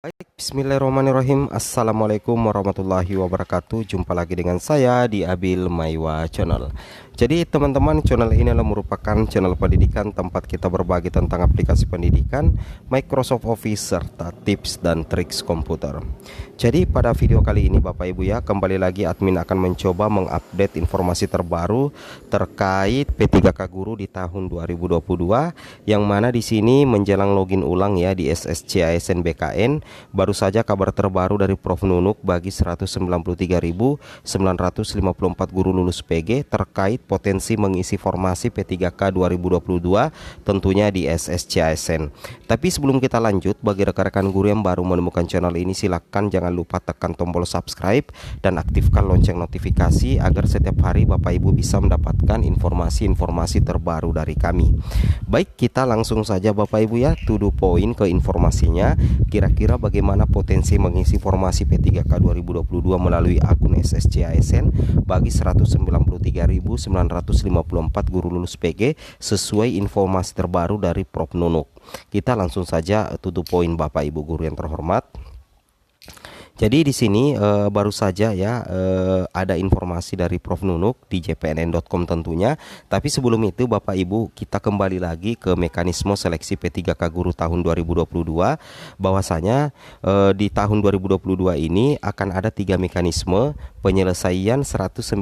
Baik, bismillahirrahmanirrahim. Assalamualaikum warahmatullahi wabarakatuh. Jumpa lagi dengan saya di Abil Maiwa Channel. Jadi teman-teman, channel ini adalah merupakan channel pendidikan tempat kita berbagi tentang aplikasi pendidikan, Microsoft Office, serta tips dan triks komputer. Jadi pada video kali ini Bapak Ibu ya, kembali lagi admin akan mencoba mengupdate informasi terbaru terkait P3K Guru di tahun 2022, yang mana di sini menjelang login ulang ya di SSC-ASN BKN. Baru saja kabar terbaru dari Prof Nunuk bagi 193.954 guru lulus PG terkait potensi mengisi formasi P3K 2022 tentunya di SSC-ASN. Tapi sebelum kita lanjut, bagi rekan-rekan guru yang baru menemukan channel ini, silakan jangan lupa tekan tombol subscribe dan aktifkan lonceng notifikasi agar setiap hari Bapak Ibu bisa mendapatkan informasi-informasi terbaru dari kami. Baik, kita langsung saja Bapak Ibu ya, to the point ke informasinya. Kira-kira bagaimana potensi mengisi formasi P3K 2022 melalui akun SSC-ASN bagi 193.954 guru lulus PG sesuai informasi terbaru dari Prof Nunuk. Kita langsung saja to the point Bapak Ibu guru yang terhormat. Jadi di sini baru saja ya ada informasi dari Prof Nunuk di jpnn.com tentunya. Tapi sebelum itu Bapak Ibu, kita kembali lagi ke mekanisme seleksi P3K Guru tahun 2022. Bahwasanya di tahun 2022 ini akan ada 3 mekanisme penyelesaian 193.000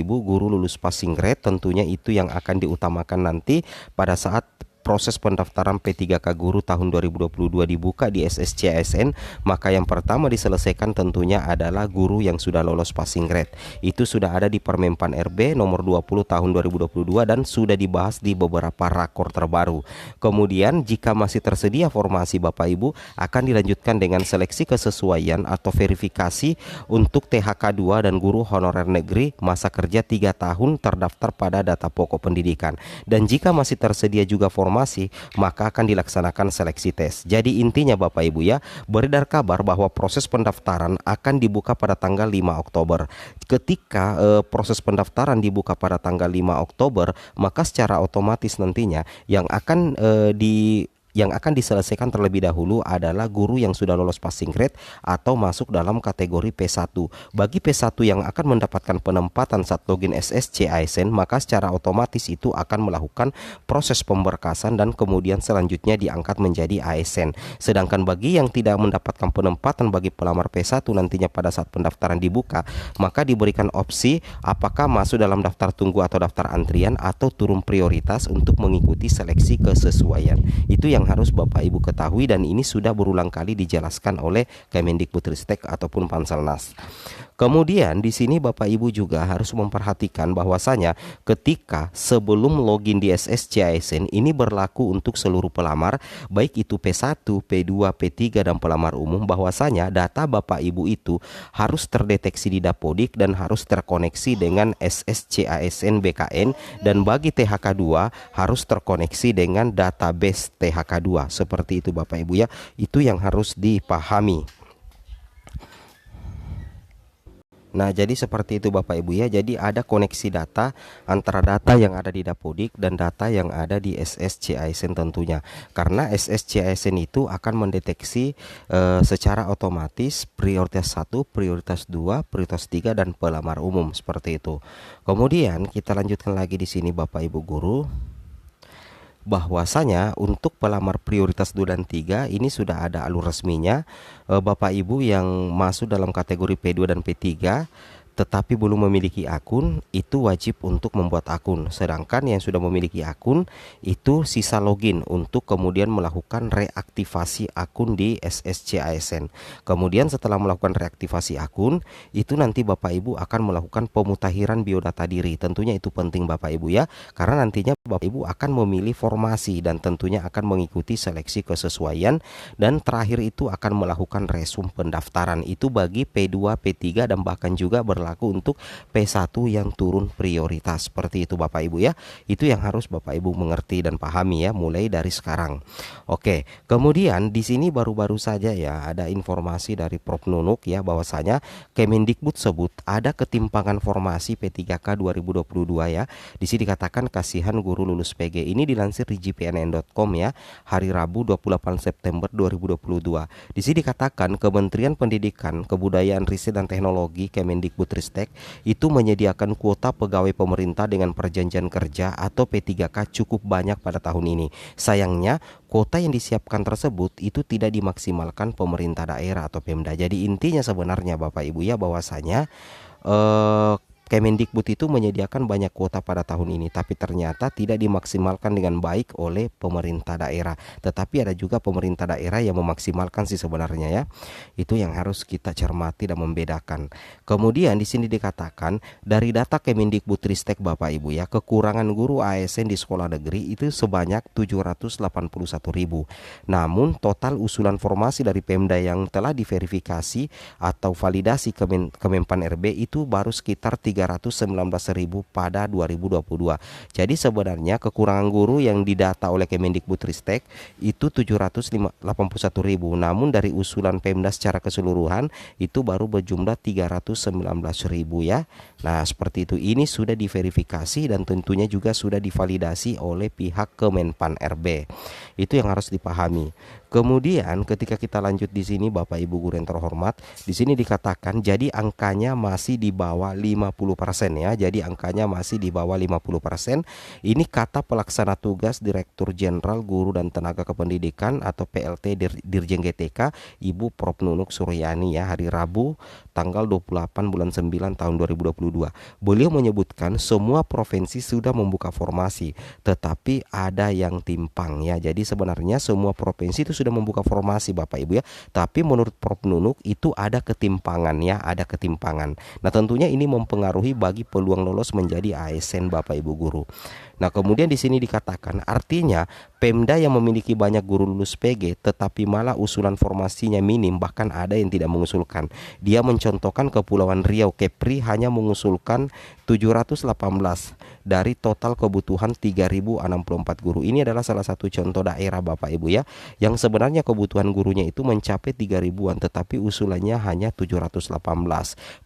guru lulus passing grade. Tentunya itu yang akan diutamakan nanti pada saat proses pendaftaran P3K Guru tahun 2022 dibuka di SSC-ASN. Maka yang pertama diselesaikan tentunya adalah guru yang sudah lolos passing grade. Itu sudah ada di Permenpan RB nomor 20 tahun 2022 dan sudah dibahas di beberapa rakor terbaru. Kemudian jika masih tersedia formasi Bapak Ibu, akan dilanjutkan dengan seleksi kesesuaian atau verifikasi untuk THK 2 dan guru honorer negeri masa kerja 3 tahun terdaftar pada data pokok pendidikan. Dan jika masih tersedia juga formasi, maka akan dilaksanakan seleksi tes. Jadi intinya Bapak Ibu ya, beredar kabar bahwa proses pendaftaran akan dibuka pada tanggal 5 Oktober. Ketika proses pendaftaran dibuka pada tanggal 5 Oktober, maka secara otomatis nantinya yang akan diselesaikan terlebih dahulu adalah guru yang sudah lolos passing grade atau masuk dalam kategori P1. Bagi P1 yang akan mendapatkan penempatan saat login SSC-ASN, maka secara otomatis itu akan melakukan proses pemberkasan dan kemudian selanjutnya diangkat menjadi ASN. Sedangkan bagi yang tidak mendapatkan penempatan bagi pelamar P1 nantinya pada saat pendaftaran dibuka, maka diberikan opsi apakah masuk dalam daftar tunggu atau daftar antrian atau turun prioritas untuk mengikuti seleksi kesesuaian. Itu yang harus Bapak Ibu ketahui, dan ini sudah berulang kali dijelaskan oleh Kemendikbudristek ataupun Panselnas. Kemudian di sini Bapak Ibu juga harus memperhatikan bahwasanya ketika sebelum login di SSC-ASN ini berlaku untuk seluruh pelamar, baik itu P1, P2, P3 dan pelamar umum, bahwasanya data Bapak Ibu itu harus terdeteksi di Dapodik dan harus terkoneksi dengan SSC-ASN BKN, dan bagi THK 2 harus terkoneksi dengan database THK 2. Seperti itu Bapak Ibu ya, itu yang harus dipahami. Nah, jadi seperti itu Bapak Ibu ya. Jadi ada koneksi data antara data yang ada di Dapodik dan data yang ada di SSC-ASN tentunya. Karena SSC-ASN itu akan mendeteksi secara otomatis prioritas 1, prioritas 2, prioritas 3 dan pelamar umum, seperti itu. Kemudian kita lanjutkan lagi di sini Bapak Ibu guru, bahwasanya untuk pelamar prioritas 2 dan 3 ini sudah ada alur resminya. Bapak Ibu yang masuk dalam kategori P2 dan P3 tetapi belum memiliki akun, itu wajib untuk membuat akun. Sedangkan yang sudah memiliki akun itu sisa login untuk kemudian melakukan reaktivasi akun di SSC-ASN. Kemudian setelah melakukan reaktivasi akun, itu nanti Bapak Ibu akan melakukan pemutakhiran biodata diri. Tentunya itu penting Bapak Ibu ya, karena nantinya Bapak Ibu akan memilih formasi dan tentunya akan mengikuti seleksi kesesuaian, dan terakhir itu akan melakukan resum pendaftaran. Itu bagi P2, P3 dan bahkan juga berlaku berlaku untuk P1 yang turun prioritas. Seperti itu Bapak Ibu ya. Itu yang harus Bapak Ibu mengerti dan pahami ya, mulai dari sekarang. Oke, kemudian di sini baru-baru saja ya ada informasi dari Prof Nunuk ya, bahwasanya Kemendikbud sebut ada ketimpangan formasi P3K 2022 ya. Di sini dikatakan kasihan guru lulus PG. Ini dilansir di jpnn.com ya, hari Rabu 28 September 2022. Di sini dikatakan Kementerian Pendidikan, Kebudayaan, Riset dan Teknologi Kemendikbudristek itu menyediakan kuota pegawai pemerintah dengan perjanjian kerja atau P3K cukup banyak pada tahun ini. Sayangnya kuota yang disiapkan tersebut itu tidak dimaksimalkan pemerintah daerah atau Pemda. Jadi intinya sebenarnya Bapak Ibu ya, bahwasanya Kemendikbud itu menyediakan banyak kuota pada tahun ini, tapi ternyata tidak dimaksimalkan dengan baik oleh pemerintah daerah. Tetapi ada juga pemerintah daerah yang memaksimalkan sih sebenarnya ya. Itu yang harus kita cermati dan membedakan. Kemudian di sini dikatakan dari data Kemendikbudristek Bapak Ibu ya, kekurangan guru ASN di sekolah negeri itu sebanyak 781.000. Namun total usulan formasi dari Pemda yang telah diverifikasi atau validasi Kemenpan RB itu baru sekitar 319.000 pada 2022. Jadi sebenarnya kekurangan guru yang didata oleh Kemendikbudristek itu 781.000. Namun dari usulan Pemda secara keseluruhan itu baru berjumlah 319.000 ya. Nah, seperti itu. Ini sudah diverifikasi dan tentunya juga sudah divalidasi oleh pihak Kemenpan RB. Itu yang harus dipahami. Kemudian ketika kita lanjut di sini Bapak Ibu guru yang terhormat, di sini dikatakan jadi angkanya masih di bawah 50% ya. Jadi angkanya masih di bawah 50%. Ini kata pelaksana tugas Direktur Jenderal Guru dan Tenaga Kependidikan atau PLT Dirjen GTK Ibu Prof Nunuk Suryani ya, hari Rabu tanggal 28 bulan 9 tahun 2022. Beliau menyebutkan semua provinsi sudah membuka formasi, tetapi ada yang timpang ya. Jadi sebenarnya semua provinsi itu sudah membuka formasi Bapak Ibu ya, tapi menurut Prof Nunuk itu ada ketimpangan ya, ada ketimpangan. Nah, tentunya ini mempengaruhi bagi peluang lolos menjadi ASN Bapak Ibu guru. Nah, kemudian di sini dikatakan artinya Pemda yang memiliki banyak guru lulus PG tetapi malah usulan formasinya minim, bahkan ada yang tidak mengusulkan. Dia mencontohkan Kepulauan Riau, Kepri hanya mengusulkan 718 dari total kebutuhan 3064 guru. Ini adalah salah satu contoh daerah Bapak Ibu ya, yang sebenarnya kebutuhan gurunya itu mencapai 3000-an tetapi usulannya hanya 718.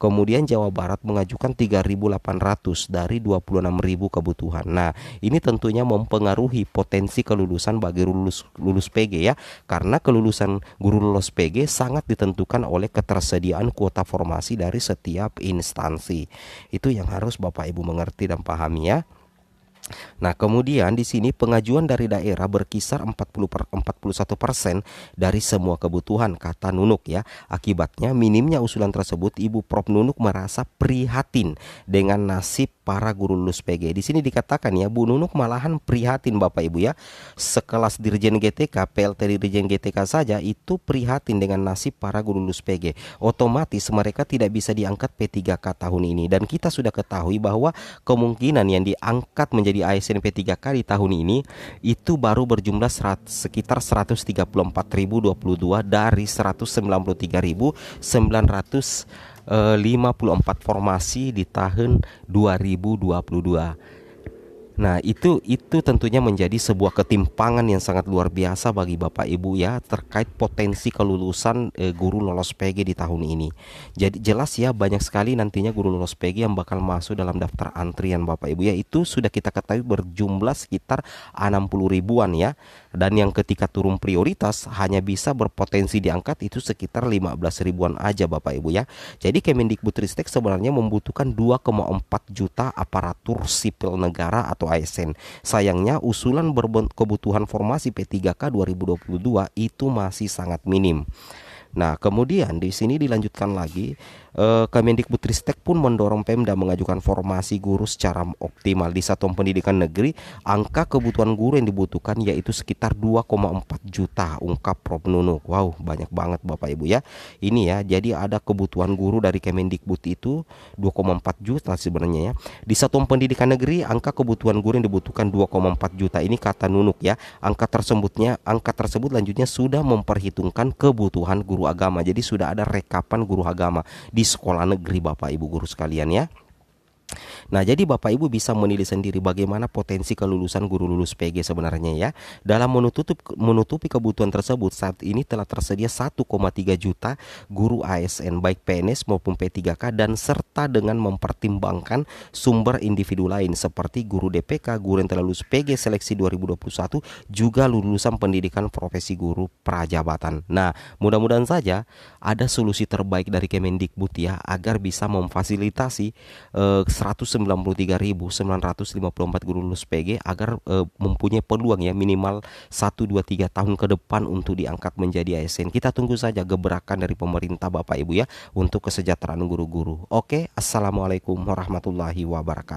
Kemudian Jawa Barat mengajukan 3800 dari 26.000 kebutuhan. Nah, ini tentunya mempengaruhi potensi kelulusan bagi lulus PG ya, karena kelulusan guru lulus PG sangat ditentukan oleh ketersediaan kuota formasi dari setiap instansi. Itu yang harus Bapak Ibu mengerti dan pahami ya. Nah, kemudian di sini pengajuan dari daerah berkisar 41% dari semua kebutuhan, kata Nunuk ya. Akibatnya minimnya usulan tersebut, Ibu Prof Nunuk merasa prihatin dengan nasib para guru lulus PG. Di sini dikatakan ya, Bu Nunuk malahan prihatin Bapak Ibu ya. Sekelas Dirjen GTK, PLT Dirjen GTK saja itu prihatin dengan nasib para guru lulus PG. Otomatis mereka tidak bisa diangkat P3K tahun ini, dan kita sudah ketahui bahwa kemungkinan yang diangkat menjadi ASN P3K di tahun ini itu baru berjumlah sekitar 134.022 dari 193.954 formasi di tahun 2022. Nah, itu tentunya menjadi sebuah ketimpangan yang sangat luar biasa bagi Bapak Ibu ya, terkait potensi kelulusan guru lolos PG di tahun ini. Jadi jelas ya, banyak sekali nantinya guru lolos PG yang bakal masuk dalam daftar antrian Bapak Ibu ya. Itu sudah kita ketahui berjumlah sekitar 60 ribuan ya. Dan yang ketika turun prioritas hanya bisa berpotensi diangkat itu sekitar 15 ribuan aja Bapak Ibu ya. Jadi Kemendikbudristek sebenarnya membutuhkan 2,4 juta aparatur sipil negara atau ASN. Sayangnya usulan kebutuhan formasi P3K 2022 itu masih sangat minim. Nah, kemudian di sini dilanjutkan lagi, Kemendikbudristek pun mendorong Pemda mengajukan formasi guru secara optimal. Di satuan pendidikan negeri, angka kebutuhan guru yang dibutuhkan yaitu sekitar 2,4 juta, ungkap Prof Nunuk. Wow, banyak banget Bapak Ibu ya. Ini ya, jadi ada kebutuhan guru dari Kemendikbud itu 2,4 juta sebenarnya ya. Di satuan pendidikan negeri, angka kebutuhan guru yang dibutuhkan 2,4 juta. Ini kata Nunuk ya. Angka tersebut lanjutnya sudah memperhitungkan kebutuhan guru guru agama. Jadi sudah ada rekapan guru agama di sekolah negeri Bapak Ibu guru sekalian ya. Nah, jadi Bapak Ibu bisa menilai sendiri bagaimana potensi kelulusan guru lulus PG sebenarnya ya. Dalam menutupi kebutuhan tersebut, saat ini telah tersedia 1,3 juta guru ASN baik PNS maupun P3K, dan serta dengan mempertimbangkan sumber individu lain seperti guru DPK, guru yang telah lulus PG seleksi 2021, juga lulusan pendidikan profesi guru prajabatan. Nah, mudah-mudahan saja ada solusi terbaik dari Kemendikbud ya, agar bisa memfasilitasi 193.954 guru lulus PG agar mempunyai peluang ya minimal 1, 2, 3 tahun ke depan untuk diangkat menjadi ASN. Kita tunggu saja gebrakan dari pemerintah Bapak Ibu ya untuk kesejahteraan guru-guru. Oke, assalamualaikum warahmatullahi wabarakatuh.